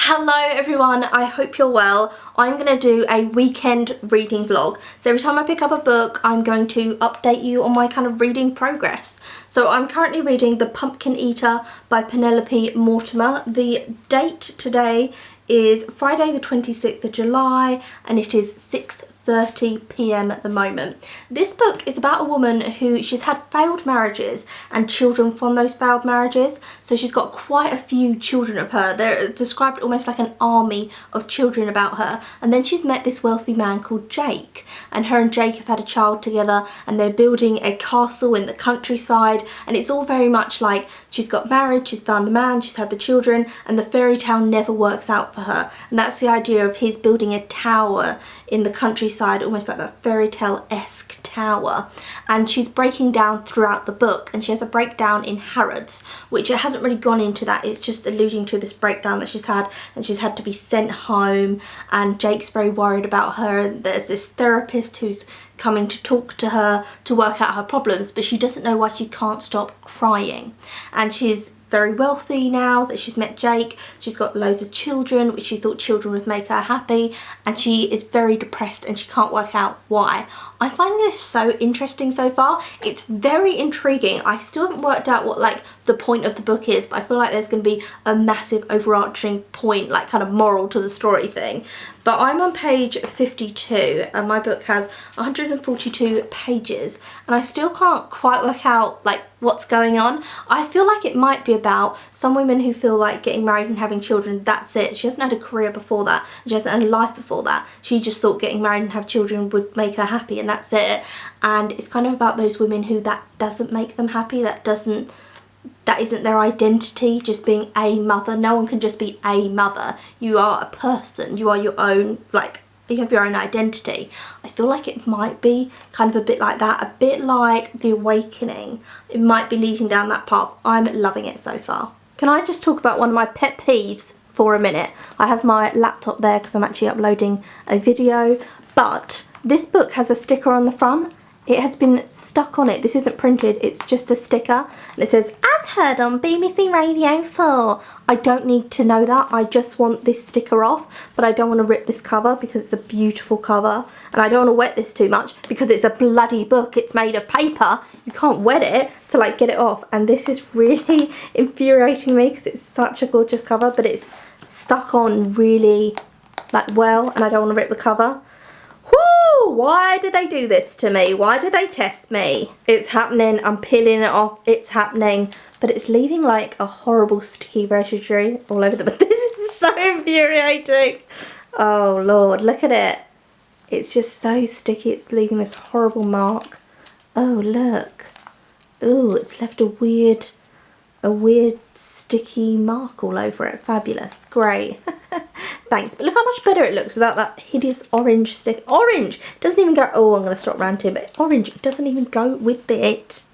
Hello everyone, I hope you're well. I'm going to do a weekend reading vlog. So every time I pick up a book, I'm going to update you on my kind of reading progress. So I'm currently reading The Pumpkin Eater by Penelope Mortimer. The date today is Friday the 26th of July and it is 6:30 p.m. at the moment. This book is about a woman who she's had failed marriages and children from those failed marriages. So she's got quite a few children of her. They're described almost like an army of children about her. And then she's met this wealthy man called Jake, and her and Jake have had a child together and they're building a castle in the countryside, and it's all very much like she's got married, she's found the man, she's had the children, and the fairy tale never works out for her. And that's the idea of his building a tower in the countryside, almost like a fairy tale-esque tower. And she's breaking down throughout the book, and she has a breakdown in Harrods, which it hasn't really gone into that, it's just alluding to this breakdown that she's had, and she's had to be sent home, and Jake's very worried about her, and there's this therapist who's coming to talk to her to work out her problems, but she doesn't know why she can't stop crying. And she's very wealthy now that she's met Jake. She's got loads of children, which she thought children would make her happy, and she is very depressed and she can't work out why. I'm finding this so interesting so far. It's very intriguing. I still haven't worked out what like the point of the book is, but I feel like there's going to be a massive overarching point, like kind of moral to the story thing. But I'm on page 52 and my book has 142 pages and I still can't quite work out like what's going on. I feel like it might be about some women who feel like getting married and having children, that's it. She hasn't had a career before that, she hasn't had a life before that. She just thought getting married and have children would make her happy and that's it. And it's kind of about those women who that doesn't make them happy, that isn't their identity, just being a mother. No one can just be a mother. You are a person. You are your own, like, you have your own identity. I feel like it might be kind of a bit like that, a bit like The Awakening. It might be leading down that path. I'm loving it so far. Can I just talk about one of my pet peeves for a minute? I have my laptop there because I'm actually uploading a video, but this book has a sticker on the front. It has been stuck on it. This isn't printed, it's just a sticker. And it says, as heard on BBC Radio 4. I don't need to know that. I just want this sticker off. But I don't want to rip this cover because it's a beautiful cover. And I don't want to wet this too much because it's a bloody book. It's made of paper. You can't wet it to like get it off. And this is really infuriating me because it's such a gorgeous cover. But it's stuck on really like well. And I don't want to rip the cover. Why did they do this to me? Why did they test me? It's happening. I'm peeling it off. It's happening. But it's leaving like a horrible sticky residue all over the book. This is so infuriating. Oh Lord, look at it. It's just so sticky. It's leaving this horrible mark. Oh look. Ooh, it's left a weird sticky mark all over it. Fabulous. Great. Thanks. But look how much better it looks without that hideous orange stick. Orange! Doesn't even go... Oh, I'm going to stop ranting, but orange, it doesn't even go with it.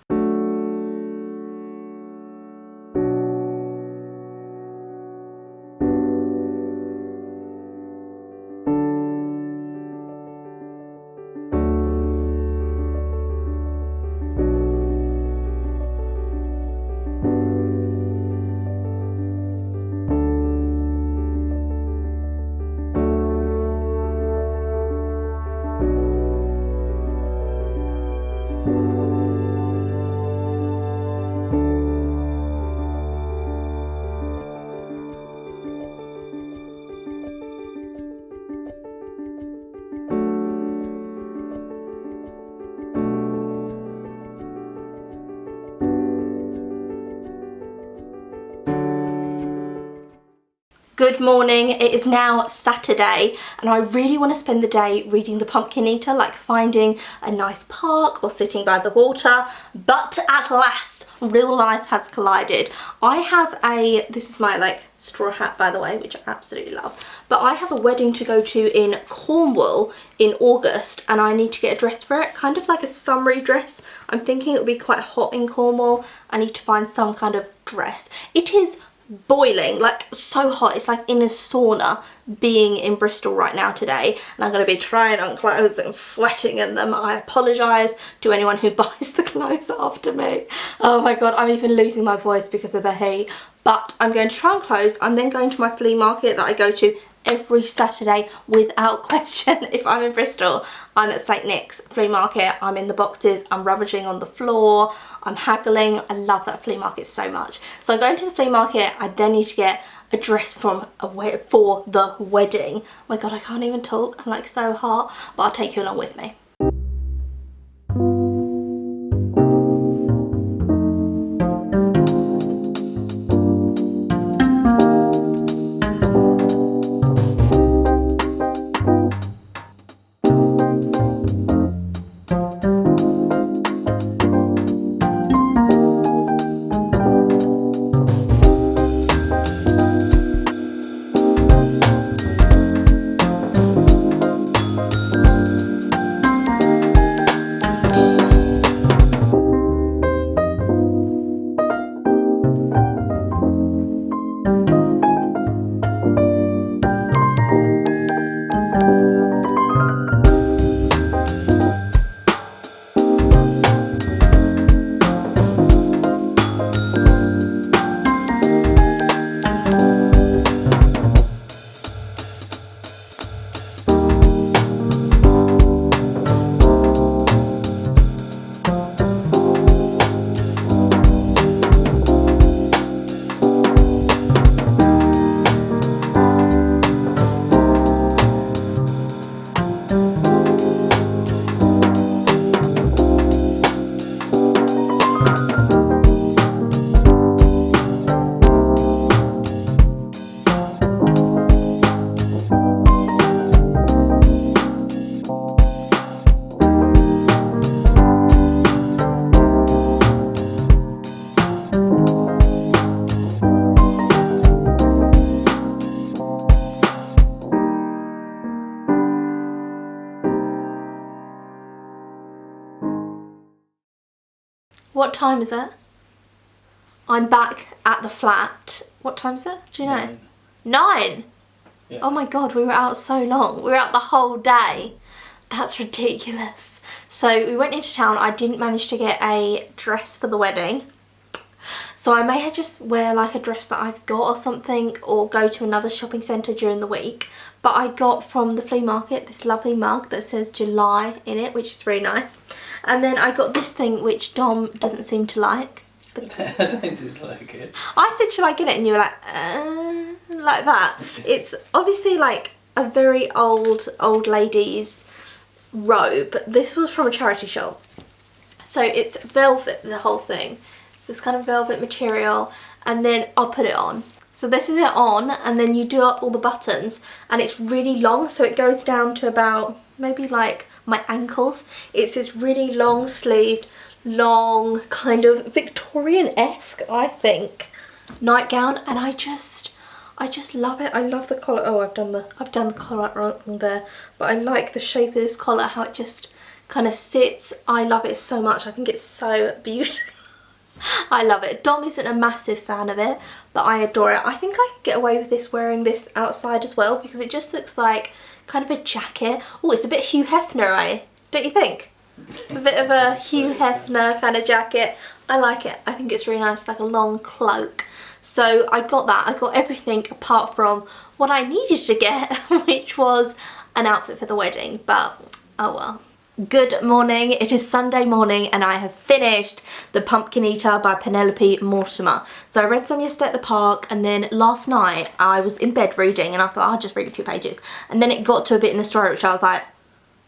Good morning, it is now Saturday and I really want to spend the day reading The Pumpkin Eater, like finding a nice park or sitting by the water, but at last real life has collided. I have this is my like straw hat by the way, which I absolutely love, but I have a wedding to go to in Cornwall in August and I need to get a dress for it, kind of like a summery dress. I'm thinking it'll be quite hot in Cornwall. I need to find some kind of dress. It is boiling, like so hot. It's like in a sauna being in Bristol right now today, and I'm going to be trying on clothes and sweating in them. I apologise to anyone who buys the clothes after me. Oh my god, I'm even losing my voice because of the heat. But I'm going to try on clothes. I'm then going to my flea market that I go to every Saturday without question. If I'm in Bristol, I'm at St Nick's flea market. I'm in the boxes, I'm rummaging on the floor, I'm haggling. I love that flea market so much. So I'm going to the flea market. I then need to get a dress for the wedding. Oh my god, I can't even talk. I'm like so hot, but I'll take you along with me. What time is it? I'm back at the flat. What time is it? Do you know? 9? Yeah. Oh my god, we were out so long. We were out the whole day. That's ridiculous. So we went into town. I didn't manage to get a dress for the wedding. So I may just wear like a dress that I've got or something, or go to another shopping centre during the week. But I got from the flea market this lovely mug that says July in it, which is really nice. And then I got this thing which Dom doesn't seem to like. I don't dislike it. I said, should I get it? And you were like that. It's obviously like a very old lady's robe. This was from a charity shop. So it's velvet, the whole thing. It's this kind of velvet material, and then I'll put it on. So this is it on, and then you do up all the buttons, and it's really long, so it goes down to about maybe like my ankles. It's this really long sleeved, long kind of Victorian-esque, I think, nightgown, and I just love it. I love the collar. Oh, I've done the collar wrong there, but I like the shape of this collar, how it just kind of sits. I love it so much. I think it's so beautiful. I love it. Dom isn't a massive fan of it, but I adore it. I think I could get away with this wearing this outside as well, because it just looks like kind of a jacket. Oh, it's a bit Hugh Hefner, eh? Don't you think? A bit of a Hugh Hefner kind of jacket. I like it. I think it's really nice, like a long cloak. So I got that. I got everything apart from what I needed to get, which was an outfit for the wedding, but oh well. Good morning, it is Sunday morning and I have finished The Pumpkin Eater by Penelope Mortimer. So I read some yesterday at the park, and then last night I was in bed reading and I thought I'll just read a few pages, and then it got to a bit in the story which I was like,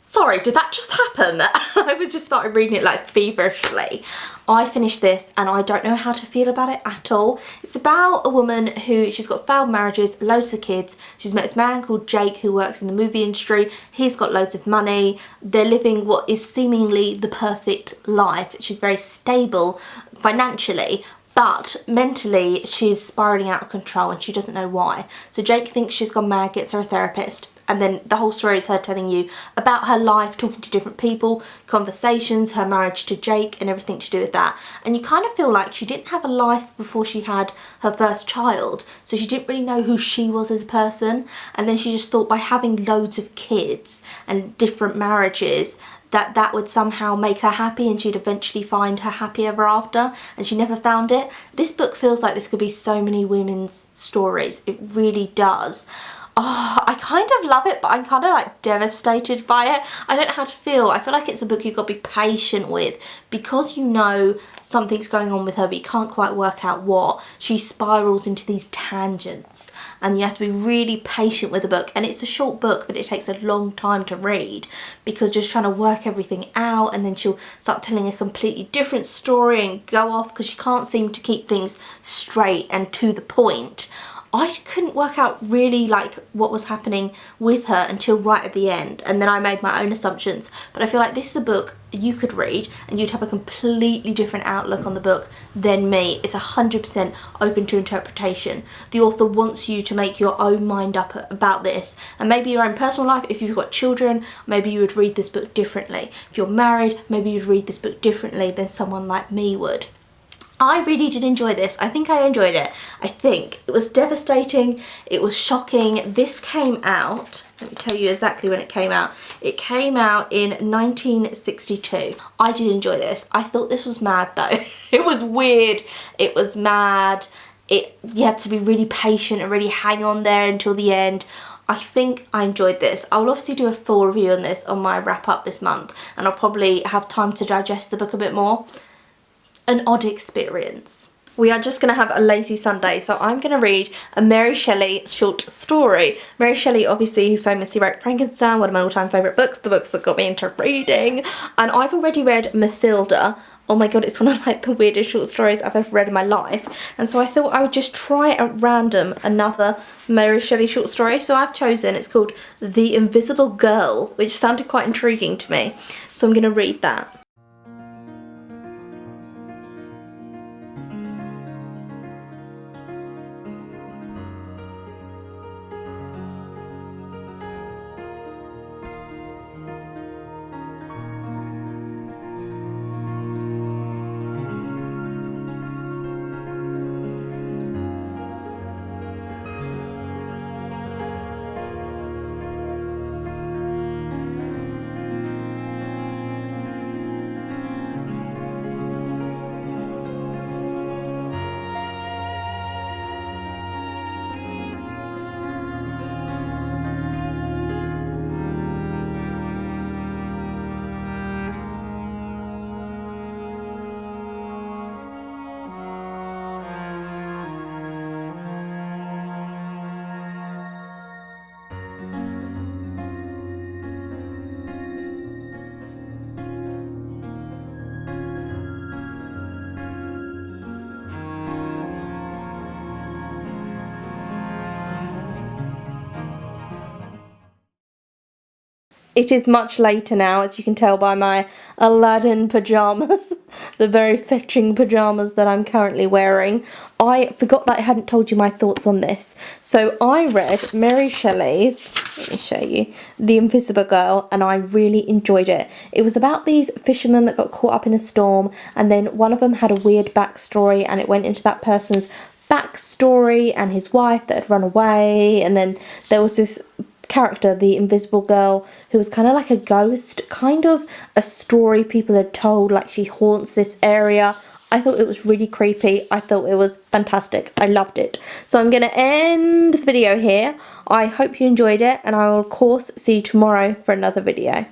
sorry, did that just happen? I was just started reading it like feverishly. I finished this and I don't know how to feel about it at all. It's about a woman who, she's got failed marriages, loads of kids. She's met this man called Jake who works in the movie industry. He's got loads of money. They're living what is seemingly the perfect life. She's very stable financially, but mentally she's spiralling out of control and she doesn't know why. So Jake thinks she's gone mad, gets her a therapist. and then the whole story is her telling you about her life, talking to different people, conversations, her marriage to Jake and everything to do with that. And you kind of feel like she didn't have a life before she had her first child, so she didn't really know who she was as a person, and then she just thought by having loads of kids and different marriages that would somehow make her happy and she'd eventually find her happy ever after, and she never found it. This book feels like this could be so many women's stories. It really does. Oh, I kind of love it, but I'm kind of like devastated by it. I don't know how to feel. I feel like it's a book you've got to be patient with, because you know something's going on with her but you can't quite work out what. She spirals into these tangents and you have to be really patient with the book, and it's a short book but it takes a long time to read because just trying to work everything out, and then she'll start telling a completely different story and go off because she can't seem to keep things straight and to the point. I couldn't work out really like what was happening with her until right at the end, and then I made my own assumptions. But I feel like this is a book you could read and you'd have a completely different outlook on the book than me. It's 100% open to interpretation. The author wants you to make your own mind up about this, and maybe your own personal life. If you've got children, maybe you would read this book differently. If you're married, maybe you'd read this book differently than someone like me would. I really did enjoy this. I think I enjoyed it. I think it was devastating. It was shocking. This came out, let me tell you exactly when it came out. It came out in 1962. I did enjoy this. I thought this was mad though. It was weird. It was mad. You had to be really patient and really hang on there until the end. I think I enjoyed this. I will obviously do a full review on this on my wrap up this month, and I'll probably have time to digest the book a bit more. An odd experience. We are just going to have a lazy Sunday, so I'm going to read a Mary Shelley short story. Mary Shelley, obviously, who famously wrote Frankenstein, one of my all-time favourite books, the books that got me into reading. And I've already read Mathilda. Oh my god, it's one of like the weirdest short stories I've ever read in my life. And so I thought I would just try at random another Mary Shelley short story. So I've chosen, it's called The Invisible Girl, which sounded quite intriguing to me. So I'm going to read that. It is much later now, as you can tell by my Aladdin pyjamas, the very fetching pyjamas that I'm currently wearing. I forgot that I hadn't told you my thoughts on this. So I read Mary Shelley's, let me show you, The Invisible Girl, and I really enjoyed it. It was about these fishermen that got caught up in a storm, and then one of them had a weird backstory, and it went into that person's backstory and his wife that had run away, and then there was this character, the Invisible Girl, who was kind of like a ghost, kind of a story people had told, like she haunts this area. I thought it was really creepy. I thought it was fantastic. I loved it. So I'm going to end the video here. I hope you enjoyed it, and I will of course see you tomorrow for another video.